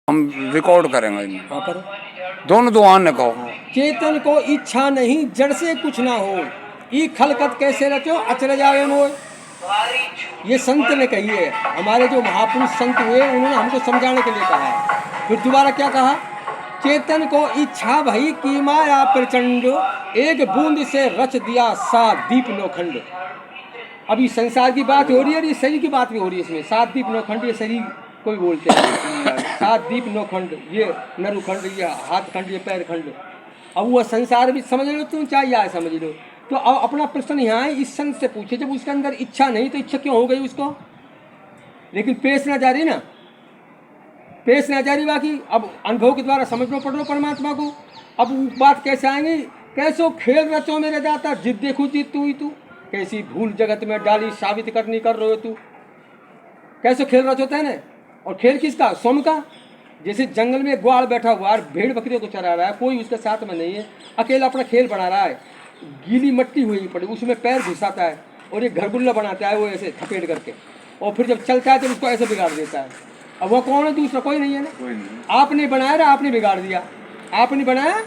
हम रिकॉर्ड करेंगे इनमें। हाँ करो। दोनों दुआन ने कहो। चेतन को इच्छा नहीं जड़ से कुछ ना हो, ई खलकत कैसे रचो अचल जावे मोय। ये संत ने कही है, हमारे जो महापुरुष संत हुए उन्होंने हमको समझाने के लिए कहा है। फिर दोबारा क्या कहा, चेतन को इच्छा भई की माया प्रचंड, एक बूंद से रच दिया सात दीप नौखंड। अभी संसार की बात हो रही है, ये शरीर की बात भी हो रही है इसमें। सात दीप नौखंड ये शरीर कोई बोलते हैं, सात दीप नौखंड, ये नरुखंड, ये हाथ खंड, ये पैर खंड। अब वो संसार भी समझ लो तुम, चाहे या समझ लो। तो अब अपना प्रश्न यहाँ है, इस संत से पूछे, जब उसके अंदर इच्छा नहीं तो इच्छा क्यों हो गई उसको। लेकिन पेश ना जा रही ना, पेश ना जा रही। बाकी अब अनुभव के द्वारा समझना पड़ रहा परमात्मा को। अब बात कैसे आएंगी, कैसो खेल रचो मेरे दाता, जिद देखू जिद तू ही तू, कैसी भूल जगत में डाली साबित करनी कर रहे हो तू। कैसे खेल रचोता है ना, और खेल किसका, सोम का। जैसे जंगल में ग्वाल बैठा हुआ है, भेड़ बकरियों को चरा रहा है, कोई उसके साथ में नहीं है, अकेला अपना खेल बना रहा है। गीली मट्टी हुई पड़ी, उसमें पैर घुसाता है और एक घरगुल्ला बनाता है वो ऐसे थपेट करके, और फिर जब चलता है तो उसको ऐसे बिगाड़ देता है। अब वो कौन है, दूसरा कोई नहीं है ना। कोई नहीं। आपने बनाया ना, आपने बिगाड़ दिया, आपने बनाया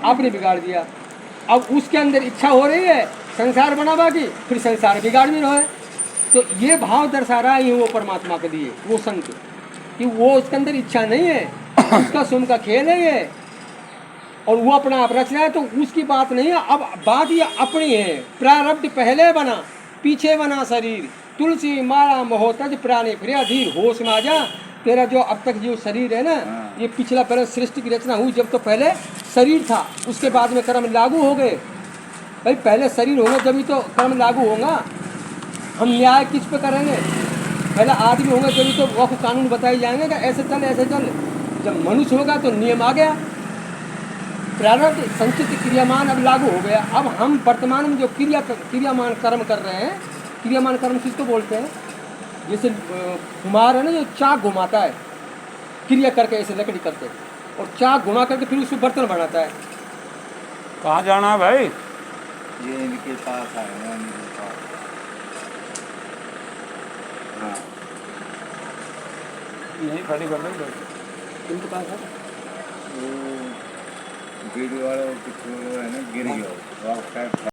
आपने बिगाड़ दिया। अब उसके अंदर इच्छा हो रही है संसार बना, बाकी फिर संसार बिगाड़ भी रहा है। तो ये भाव दर्शा रहा है वो परमात्मा के लिए वो संत, कि वो उसके अंदर इच्छा नहीं है, उसका स्वयं का खेल है ये, और वो अपना आप रच रहा है, तो उसकी बात नहीं है। अब बात ये अपनी है, प्रारब्ध पहले बना पीछे बना शरीर, तुलसी माला मोहतज प्राणी फिर अधीर, होश में आ जा। तेरा जो अब तक जो शरीर है ना, ये पिछला पहले सृष्टि की रचना हुई जब, तो पहले शरीर था, उसके बाद में कर्म लागू हो गए। भाई पहले शरीर होगा जब ही तो कर्म लागू होगा। हम न्याय किस पे करेंगे, पहले आदमी होंगे जब तो वो कानून बताए जाएंगे कि ऐसे चल ऐसे चल। जब मनुष्य होगा तो नियम आ गया, प्रारब्ध संचित क्रियामान अब लागू हो गया। अब हम वर्तमान में जो क्रियामान कर्म कर रहे हैं, क्रियामान कर्म किसको बोलते हैं, जैसे कुम्हार है ना जो चाक घुमाता है क्रिया करके, ऐसे लकड़ी करके, और चाक घुमा करके फिर उसको बर्तन बनाता है। कहाँ जाना है भाई, ये इनके पास आए, इनके पास। हाँ यहीं खड़ी कर दो। इनके पास है वो वीडियो वाले है ना, गिर गया।